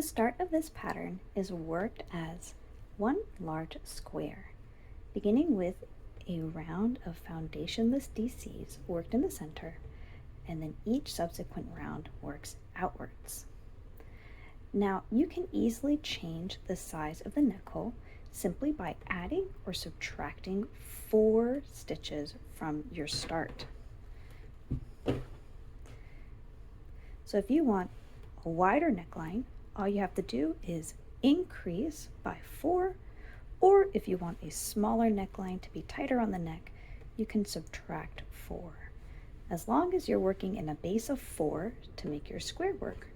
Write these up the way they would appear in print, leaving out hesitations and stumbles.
The start of this pattern is worked as one large square, beginning with a round of foundationless DCs worked in the center, and then each subsequent round works outwards. Now you can easily change the size of the neck hole simply by adding or subtracting 4 stitches from your start. So if you want a wider neckline, all you have to do is increase by 4, or if you want a smaller neckline to be tighter on the neck, you can subtract 4. As long as you're working in a base of 4 to make your square work,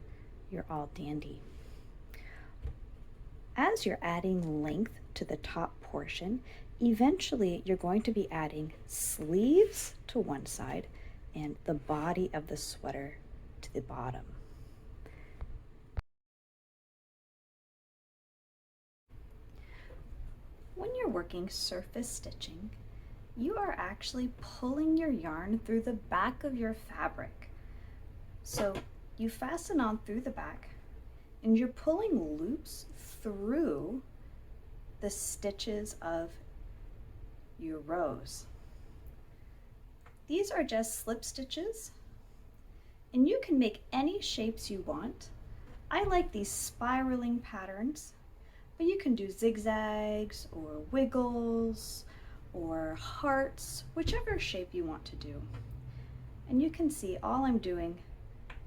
you're all dandy. As you're adding length to the top portion, eventually you're going to be adding sleeves to one side and the body of the sweater to the bottom. When you're working surface stitching, you are actually pulling your yarn through the back of your fabric. So you fasten on through the back and you're pulling loops through the stitches of your rows. These are just slip stitches, and you can make any shapes you want. I like these spiraling patterns, but you can do zigzags or wiggles or hearts, whichever shape you want to do. And you can see all I'm doing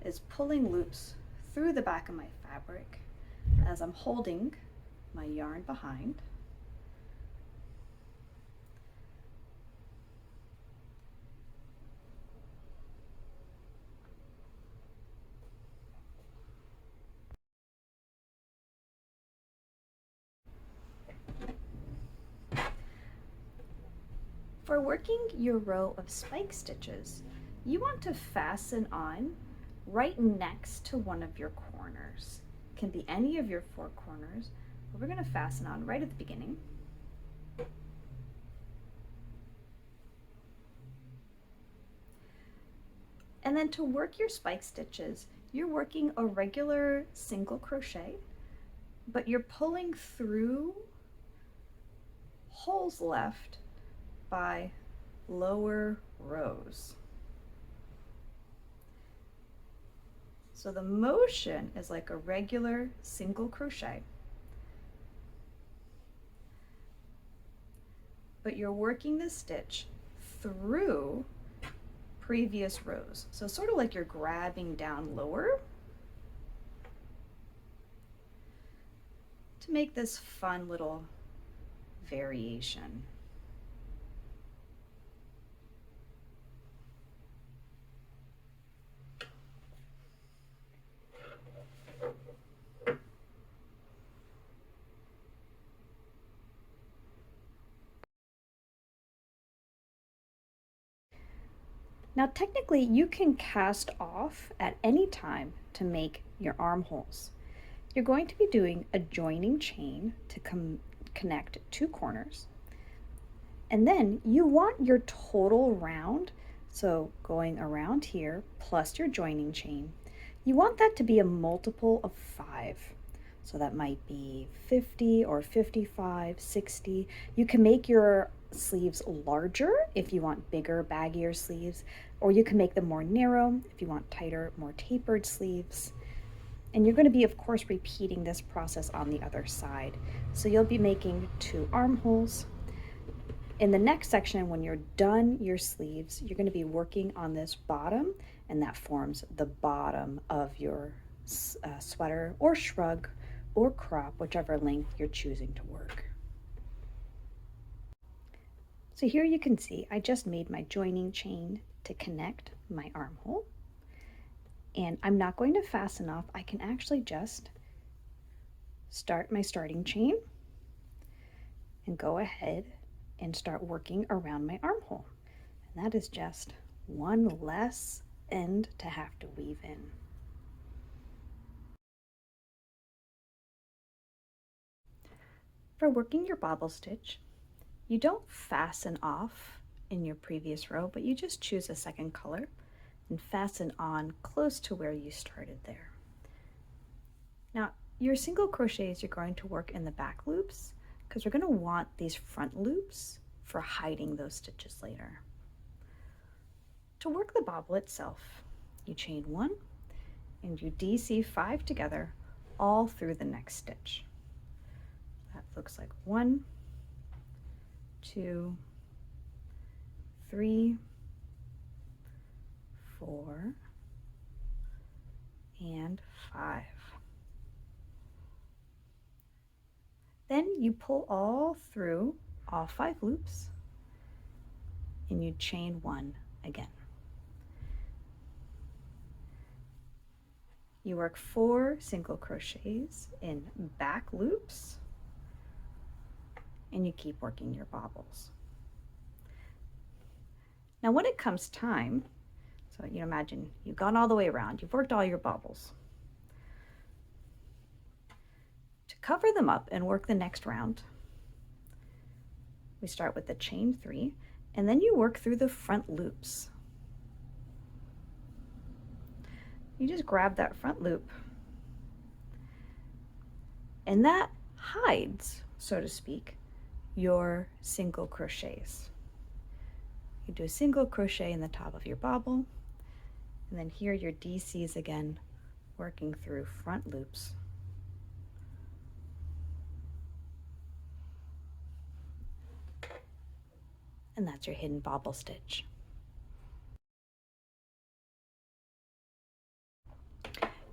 is pulling loops through the back of my fabric as I'm holding my yarn behind. For working your row of spike stitches, you want to fasten on right next to one of your corners. It can be any of your 4 corners, but we're going to fasten on right at the beginning. And then to work your spike stitches, you're working a regular single crochet, but you're pulling through holes left by lower rows. So the motion is like a regular single crochet, but you're working the stitch through previous rows. So sort of like you're grabbing down lower to make this fun little variation. Now technically you can cast off at any time to make your armholes. You're going to be doing a joining chain to connect 2 corners. And then you want your total round, so going around here plus your joining chain, you want that to be a multiple of 5. So that might be 50 or 55, 60. You can make your sleeves larger if you want bigger, baggier sleeves, or you can make them more narrow if you want tighter, more tapered sleeves. And you're going to be, of course, repeating this process on the other side. So you'll be making 2 armholes. In the next section, when you're done your sleeves, you're going to be working on this bottom, and that forms the bottom of your sweater or shrug or crop, whichever length you're choosing to work. So here you can see I just made my joining chain to connect my armhole, and I'm not going to fasten off. I can actually just start my starting chain and go ahead and start working around my armhole. And that is just one less end to have to weave in. For working your bobble stitch, you don't fasten off in your previous row, but you just choose a second color and fasten on close to where you started there. Now, your single crochets you're going to work in the back loops because we're going to want these front loops for hiding those stitches later. To work the bobble itself, you chain 1 and you DC 5 together all through the next stitch. That looks like 1, 2, 3, 4, and 5. Then you pull all through all 5 loops and you chain 1 again. You work 4 single crochets in back loops and you keep working your bobbles. Now when it comes time, so you imagine you've gone all the way around, you've worked all your bobbles. To cover them up and work the next round, we start with the chain 3 and then you work through the front loops. You just grab that front loop and that hides, so to speak, your single crochets. You do a single crochet in the top of your bobble and then here your DCs again, working through front loops. And that's your hidden bobble stitch.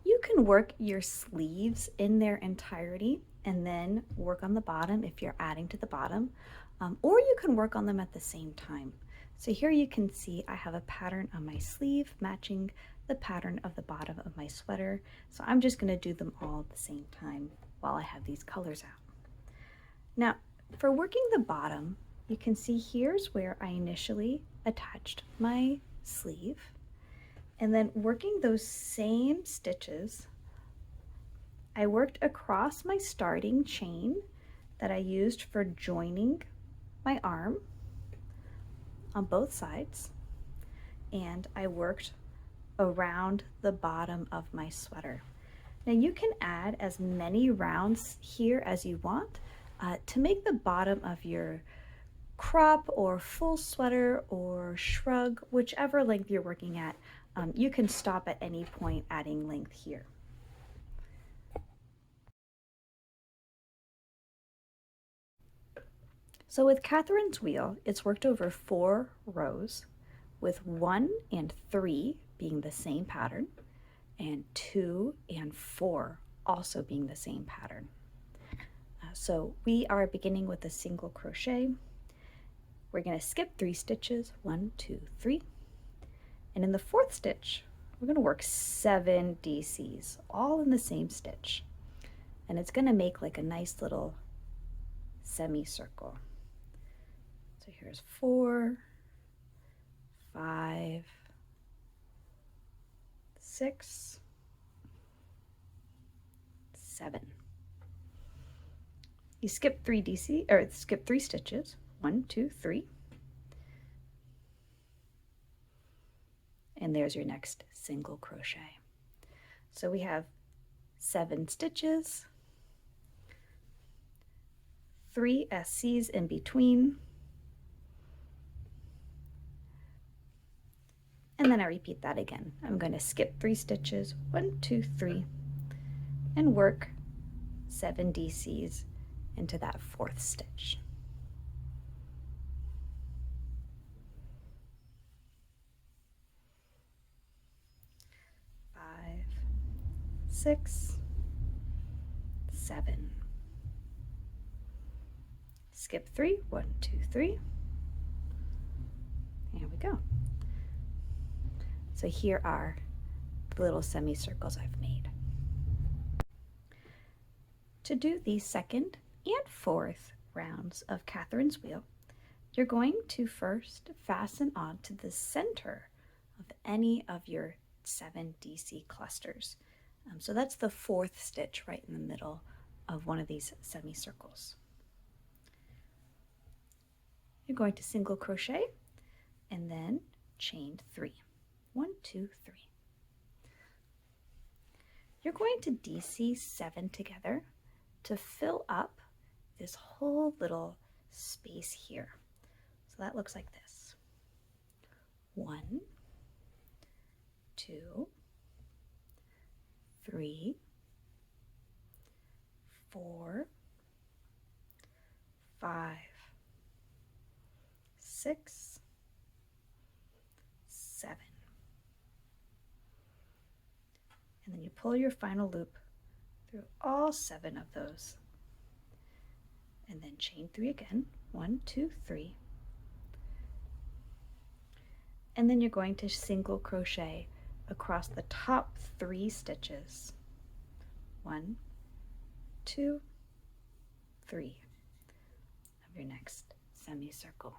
You can work your sleeves in their entirety and then work on the bottom if you're adding to the bottom, or you can work on them at the same time. So here you can see I have a pattern on my sleeve matching the pattern of the bottom of my sweater. So I'm just going to do them all at the same time while I have these colors out. Now for working the bottom, you can see here's where I initially attached my sleeve. And then working those same stitches, I worked across my starting chain that I used for joining my arm on both sides, and I worked around the bottom of my sweater. Now you can add as many rounds here as you want to make the bottom of your crop or full sweater or shrug, whichever length you're working at. You can stop at any point adding length here. So with Catherine's wheel, it's worked over 4 rows, with 1 and 3 being the same pattern, and 2 and 4 also being the same pattern. So we are beginning with a single crochet. We're going to skip 3 stitches, 1, 2, 3. And in the 4th stitch, we're going to work 7 DCs, all in the same stitch. And it's going to make like a nice little semicircle. So here's 4, 5, 6, 7. You skip 3 stitches, 1, 2, 3. And there's your next single crochet. So we have 7 stitches, 3 SCs in between, and then I repeat that again. I'm going to skip 3 stitches, 1, 2, 3, and work 7 DCs into that 4th stitch. 5, 6, 7. Skip 3, 1, 2, 3. There we go. So here are the little semicircles I've made. To do the 2nd and 4th rounds of Catherine's wheel, you're going to first fasten onto the center of any of your 7 DC clusters. So that's the 4th stitch right in the middle of one of these semicircles. You're going to single crochet and then chain 3. 1, 2, 3. you're going to DC 7 together to fill up this whole little space here. So that looks like this. 1, 2, 3, 4, 5, 6, 7. And then you pull your final loop through all 7 of those. And then chain 3 again. 1, 2, 3. And then you're going to single crochet across the top 3 stitches. 1, 2, 3 of your next semicircle.